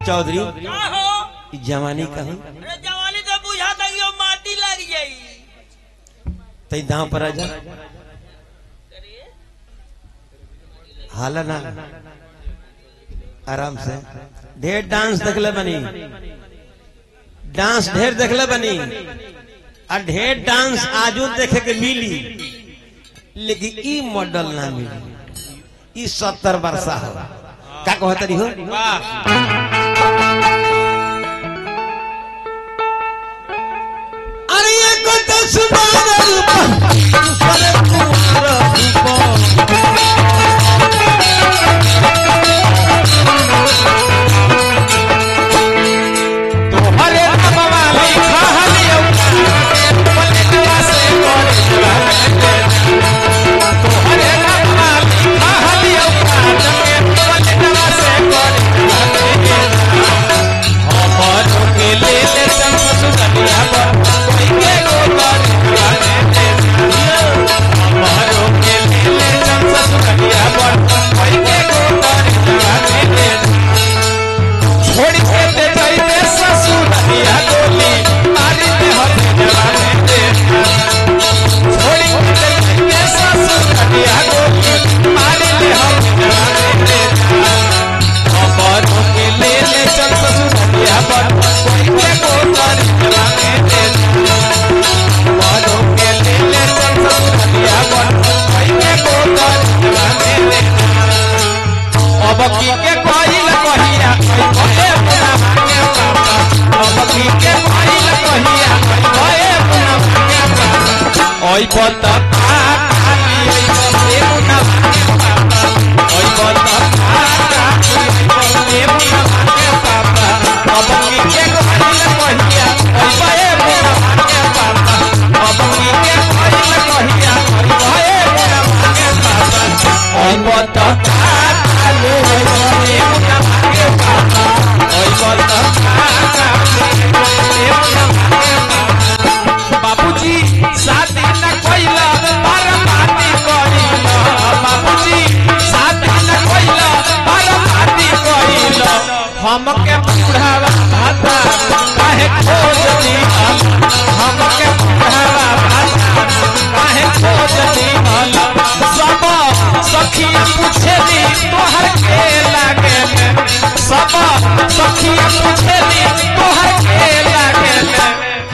चौधरी क्या हो जवानी कहूं अरे जवानी तो बुझा दो माटी लग जाई तई दांव पर आजा हाला ना आराम से ढेर डांस देखले बनी डांस ढेर देखले बनी और ढेर डांस आजू देखे के मिली लेकिन ई मॉडल ना मिली ई 70 वर्षा हो का कहत रही हो अरे ये को तो सुंदर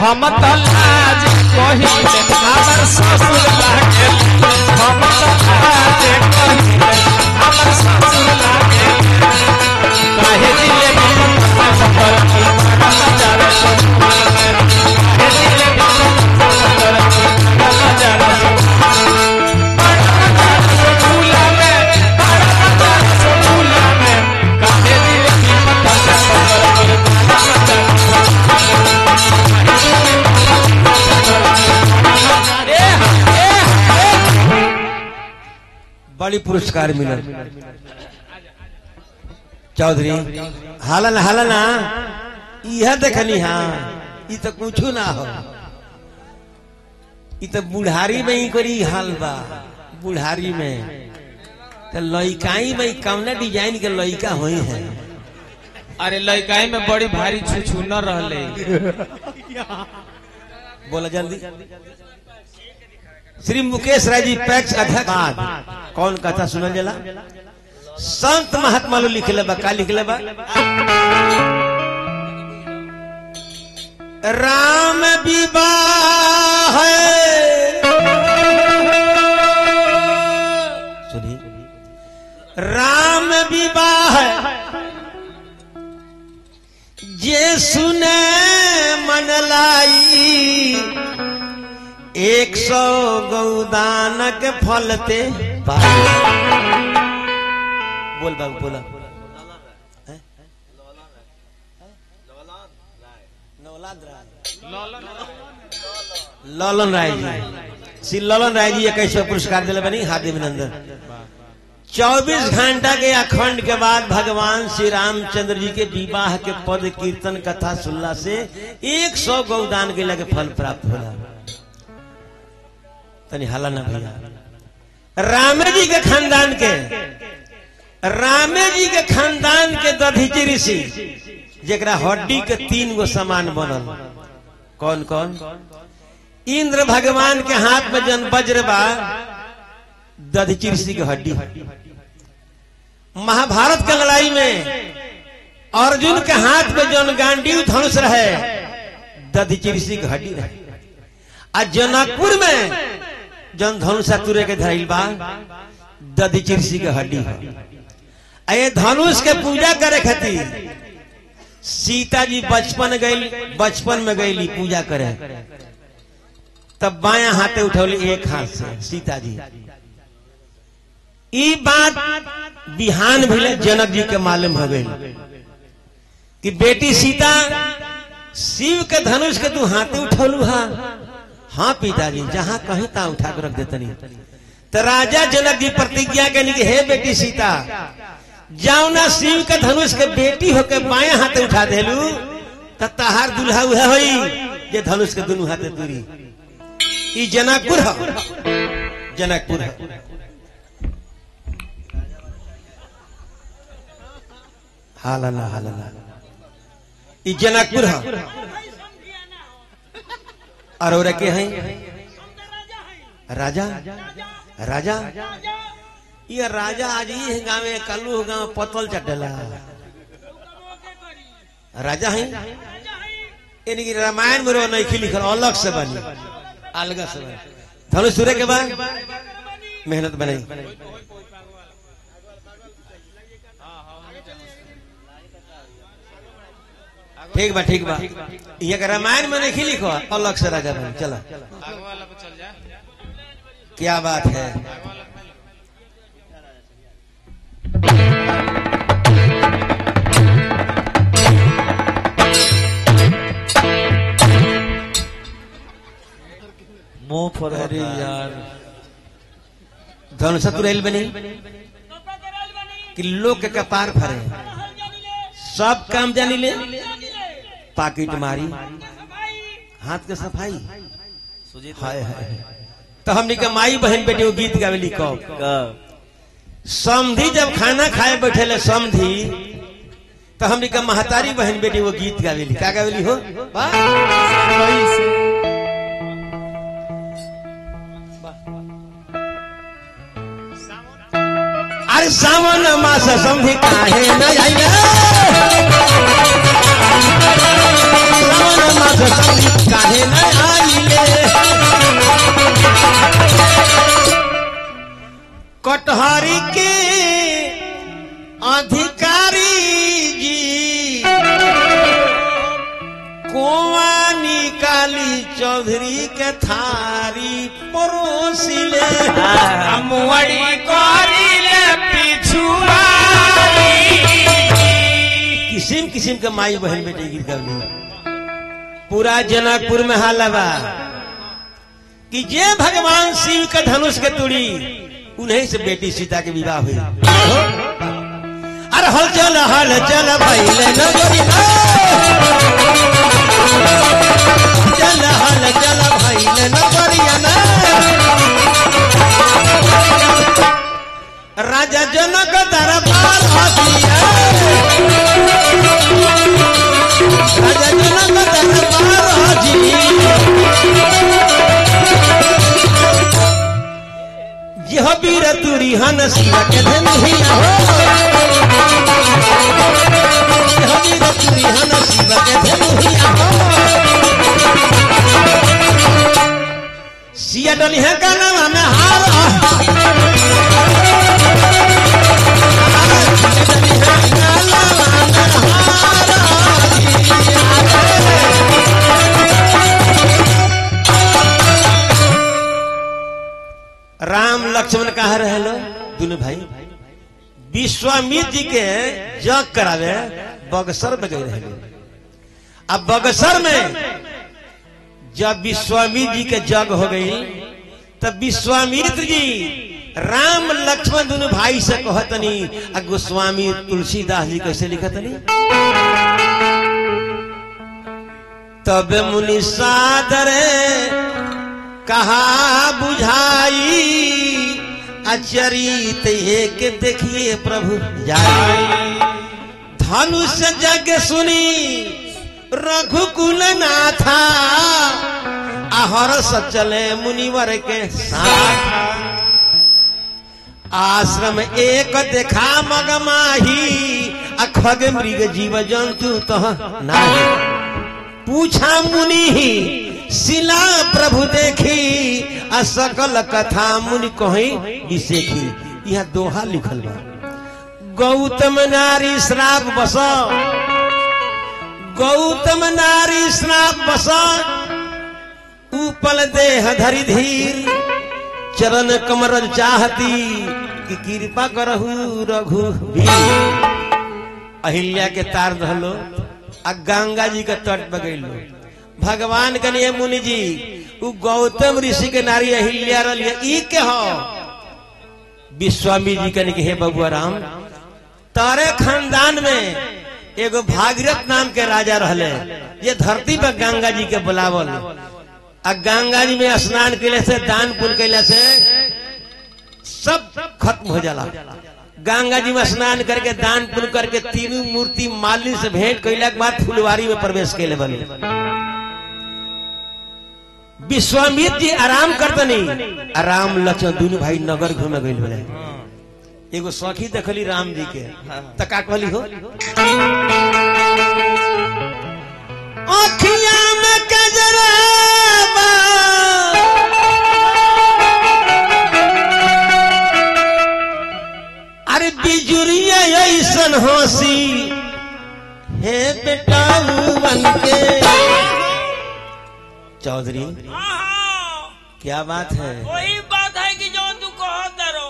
हम तो लाज कहिले हमर ससुर लागे हम तो लाज कहिले हमर ससुर लागे काहे दिले पर की नजारा काहे दिले पर की नजारा झूला में झूला में काहे दिले बड़ी पुरस्कार मिलल चौधरी हालन हालना यह देखनी हाँ ये तो कुछ ना हो ये तो बुढ़ारी में ही करी हाल बा बुढ़ारी में तो लइकाई में कौना डिजाइन के लइका हुई है अरे लइकाई में बड़ी भारी छुछु न रहले बोला जल्दी श्री मुकेश राय जी पैक्स अध्यक्ष कौन कथा सुनल जला संत महात्मा लो लिखले बा का लिखले बा राम विवाह सुनिए राम विवाह जे सुने मन लाई 100 गौदानक फलते बोल बाबू बोला ललन राय जी श्री ललन राय जी 21 पुरस्कार दिले बनी हार्दिक अभिनंदन 24 घंटा के अखंड के बाद भगवान श्री रामचंद्र जी के विवाह के पद कीर्तन कथा सुनला से 100 गौदान के लगे फल प्राप्त होला तनी हाला ना भैया राम जी के खानदान के रामे जी के खानदान के दधीचि ऋषि जेकरा हड्डी के 3 गो सामान बनल। कौन कौन? इंद्र भगवान के हाथ में जन वज्र बा दधीचि ऋषि के हड्डी। महाभारत के लड़ाई में अर्जुन के हाथ में जन गांडीव धनुष रहे दधीचि ऋषि के हड्डी रहे। आ जनकपुर में जन धनुषा तुरे के धैल बा दधीचि ऋषि के हड्डी है। ये धनुष के पूजा करे खातिर सीता जी बचपन में गईली पूजा करे, तब बायां हाथे उठौली एक हाथ से सीता जी। ई बात बिहान भी जनक जी के मालूम हो गई कि बेटी सीता शिव के धनुष के तू हाथे उठौलू हा। हाँ पिताजी, जहां कहीं ता उठा के रख देतनी। तो राजा जनक जी प्रतिज्ञा के कि हे बेटी सीता, जाओ ना शिव के धनुष के बेटी होके बाएं हाथे उठा देलू तो तहार दुल्हा उहे होई जे धनुष के दोनों हाथे तुरी। ई जनकपुर है, जनकपुर है। हालना हालना ई जनकपुर है। और के हैं राजा राजा ये राजा आज ही गाँव कल्लू गाँव पतल चढ़ला राजा है। इनकी रामायण में रो नहीं लिखल, अलग से बनी, अलग से बनी। धनुष सूर्य के बाद मेहनत बनाई। ठीक बा ठीक बा। ये रामायण में नहीं लिखो, अलग से राजा बनी। चला क्या बात है। मुंह पर अरे यार धनुष तुरैल बनी कि लोग के कपार फरे, सब काम जानी ले। पाकिट मारी, हाथ के सफाई, हाय हाय। तो हमने का माई बहन बेटी वो गीत गावेली कब समधी जब खाना खाए बैठे ले समधी, तो हमने का महतारी बहन बेटी वो गीत गावेली। क्या गावेली हो? अरे सावन मास समधी काहे न आइले, सावन मास समधी काहे न आइले। कटहरी के अधिकारी जी कोवा निकाली चौधरी के थारी परोसिले। मुअड़ी करिले पिछुआरी। किसिम किसिम के माई बहन बेटे गीत गावली। पूरा जनकपुर में हाला बा कि जे भगवान शिव के धनुष के तुड़ी उन्हीं से बेटी सीता के विवाह हुई। अरे हल चल भइले नगरी चल भइले नगरिया ना। राजा जनक दरबार हसिया, राजा जनक दरबार हसिया। यह वीर तुरी हन शिव के धनुहिया हो, यह वीर तुरी हन शिव के धनुहिया हो। सिया डली है कानवा में हार, राम लक्ष्मण कहा रहे लो दोनों भाई। विश्वामित्र जी के जग करावे बगसर में गए रहे। अब बगसर में जब विश्वामित्र जी के जग हो गई तब विश्वामित्र जी राम लक्ष्मण दोनों भाई से कहतनी। गोस्वामी तुलसीदास जी कैसे लिखतनी? तब मुनि सादरे कहा बुझाई अचरित एक देखिए प्रभु जाए धनुष जग सुनी रघुकुल नाथा आहर सचले मुनिवर के साथ आश्रम एक देखा मगमाही अखग मृग जीव जंतु तह नाही पूछा मुनि ही शिला प्रभु देखी आ सकल कथा मुनि कही विसेखी। यह दोहा लिखल बा गौतम नारी श्राप बस गौतम नारी श्राप बस उपल देह धरि धीर चरण कमर चाहती कि कृपा करहु रघुवीर। अहिल्या के तार धलो आ गंगा जी के तट पर गइलो भगवान कनिए मुनि जी उ गौतम ऋषि के नारी अहिल्या रलिए ई के हो विश्वामित्र जी कनि के हे बबुआ राम तारे खानदान में एगो भागीरथ नाम के राजा रहले ये धरती पर गंगा जी के बुलावल आ गंगा जी में स्नान कैले से दान पुण्य कैले से सब खत्म हो जाला। गंगा जी में स्नान करके दान पुण्य करके तीनों मूर्ति मालिनी से भेंट कैला के बाद फुलवारी में प्रवेश कैले बने। विश्वामित्र जी आराम करतनी राम लक्ष्मण दोनों भाई नगर घूमे गए बने। एगो सखी देखली राम जी के त का कहली हो अखिया में कजरा अरे बिजुरिया ऐसन हंसी हे बेटा बन के चौधरी क्या बात है वही बात है कि जो तू कहो दरो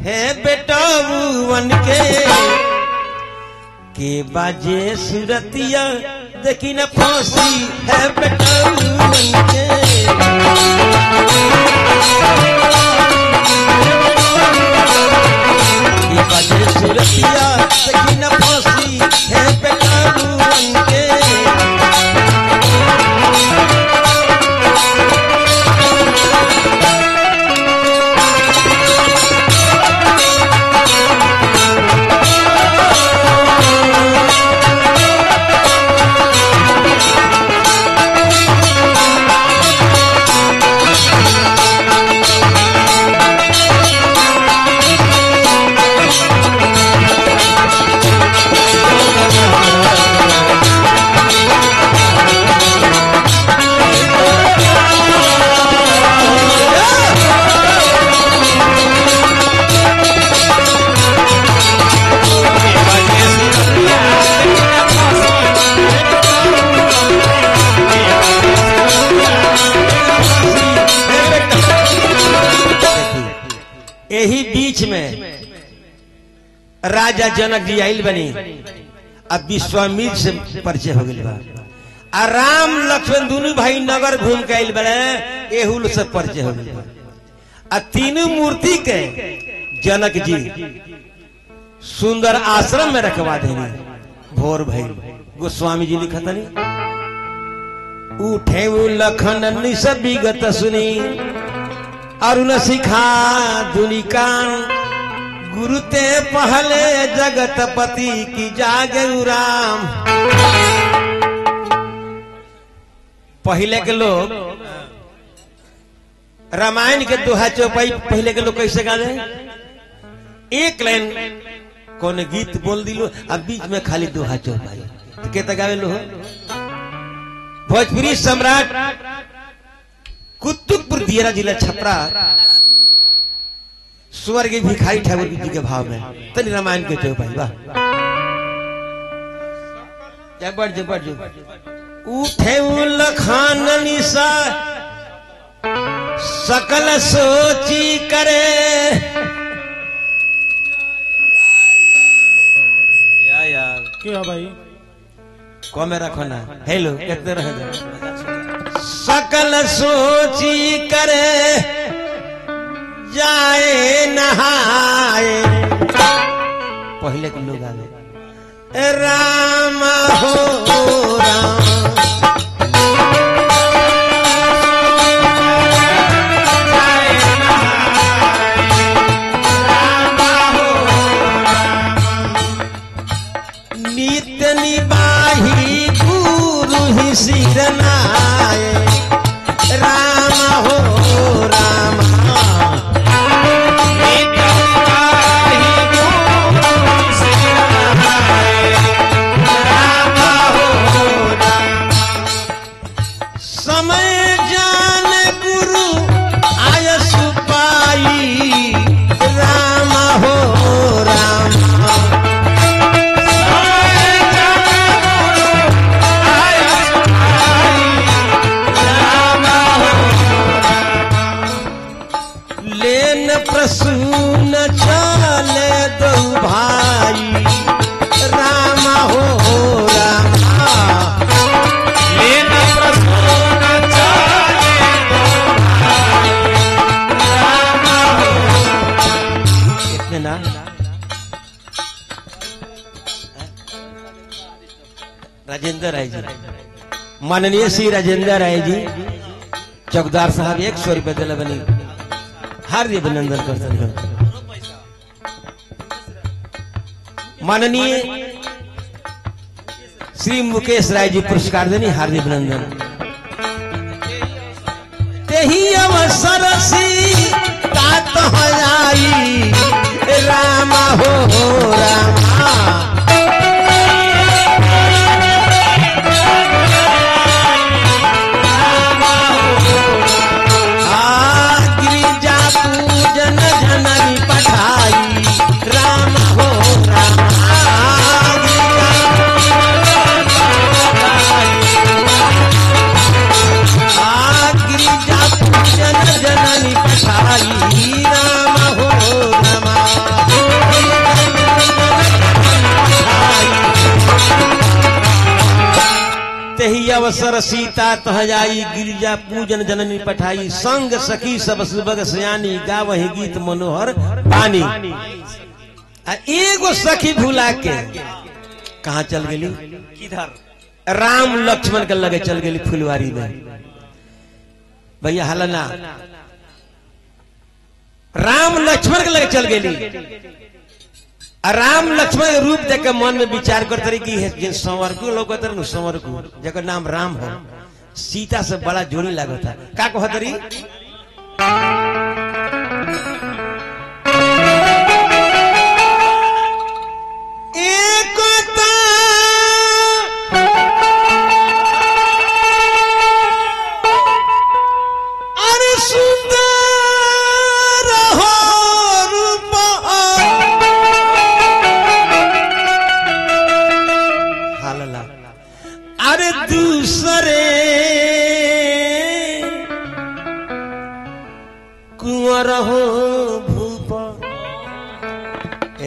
हे बेटा बन के बाजे सुरतिया देखी न फांसी है बेटा बन के बाजे सुरतिया देखी न फांसी है बेटा बन के यही बीच में राजा जनक जी आइल बनी अब विश्वामित्र से परिचय हो गई बा आ राम लक्ष्मण दोनों भाई नगर घूम के आइल बने एहुल से परिचय हो गई आ तीनों मूर्ति के जनक जी सुंदर आश्रम में रखवा देनी भोर भाई गोस्वामी जी लिखा था उठे लखन निस विगत सुनी अरुण सिखा दुनिकान गुरु ते पहले जगत पति की जागे राम। पहले के लोग रामायण के दोहा चौपाई पहले के लोग कैसे गा दे एक लाइन कौन गीत बोल दिलो अब बीच में खाली दोहा चौपाई तो कहता गावे लो भोजपुरी सम्राट कुतुबपुर दियरा जिला छपरा स्वर्गीय भिखारी ठाकुर जी के भाव में तनी रामायण के चौपाई वाह जबर उठे लखान निशा सकल सोची करे क्या भाई को में रखो ना हेलो कितने रहे सकल सोची करे जाए नहाए पहले के लोग आए राम हो राम निबाही गुरु ही सिरनाए राम हो राम समय जान गुरु आयस पाई राम हो राम लेन प्रसून चले दो भाई राम हो राम लेन प्रसून चले दो भाई राम हो इतने ना राजेंद्र राय जी माननीय श्री राजेंद्र राय जी चौकदार साहब 100 रुपये दिला बनी हार्दिक अभिनंदन करते हैं। माननीय श्री मुकेश राय जी पुरस्कार देनी हार्दिक अभिनंदन। तेही अवसर सी तात आई राम हो राम अवसर सीता तहजाई गिरिजा पूजन जननी पठाई संग सखी सब सुबग सयानी गावही गीत मनोहर पानी। एगो सखी भूला के कहा चल गेली किधर राम लक्ष्मण के लगे चल गेली फुलवारी में। भैया हलना राम लक्ष्मण के लगे चल गेली। राम लक्ष्मण के रूप देख के मन में विचार करते रही कि संवरकू लोग संवरकू जगह नाम राम हो सीता से बड़ा जोड़ी लागत था का कहत रही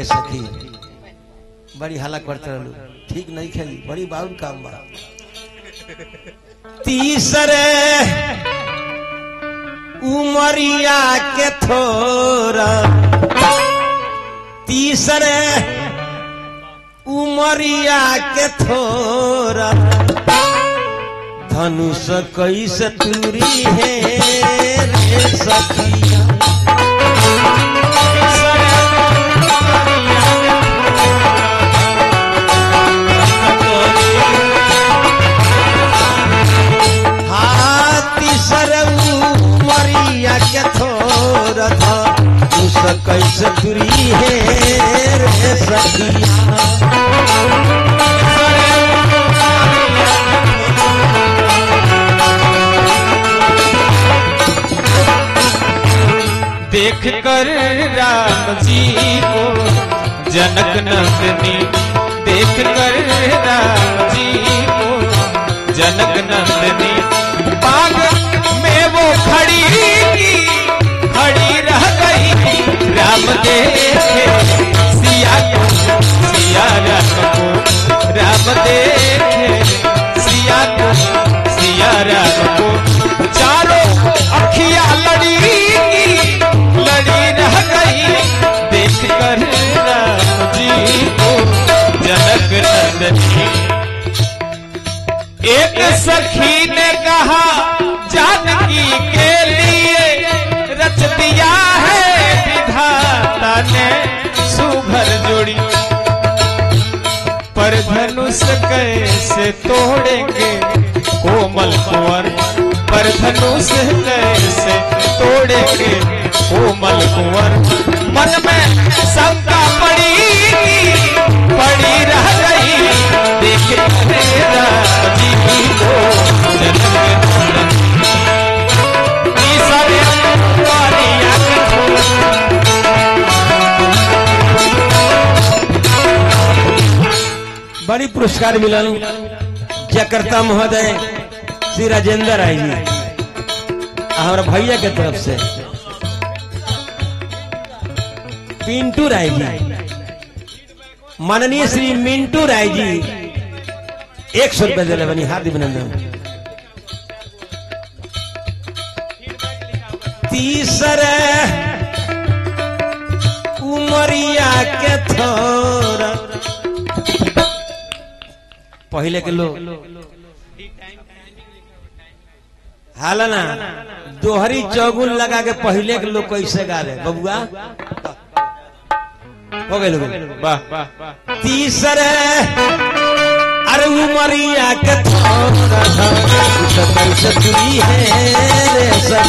सखी बड़ी हाला करते रहलू ठीक नहीं खेली बड़ी बाउल काम बा। तीसरे उमरिया के थोरा तीसरे उमरिया के थोरा धनुष कैसे तुरी है रे सखिया कैसे तुरी है रे सखिया देख कर राम जी को जनक नंदनी देख कर राम जी को जनक नंदनी बाग में वो खड़ी रह गई राम देखे सिया राम को राम देखे सिया राम को चारों अखियां लड़ी रह गई देख कर राम जी को जनक नंदनी। एक सखी ने कहा जानकी के लिए रच दिया है विधाता ने सुघर जोड़ी पर धनु धनुष कैसे तोड़ेंगे कोमल कुंवर, पर धनुष कैसे तोड़ेंगे कोमल कुंवर। मन में शंका पड़ी रह गई, देख मेरा जी को बड़ी पुरस्कार मिलल जयकर्ता महोदय श्री राजेंद्र राय जी हमारा भैया के तरफ से, पिंटू राय जी, माननीय श्री मिंटू राय जी 100 रुपए दिले बनी, हार्दिक अभिनंदन। तीसरे उमरिया के थोड़ा पहले के लोग हाल ना दोहरी चौगुन लगा के पहले के लोग कैसे गा रहे बबुआ हो गए लोग। तीसरे अरे उमरिया के थोड़ा कैसे तुरी है रे सब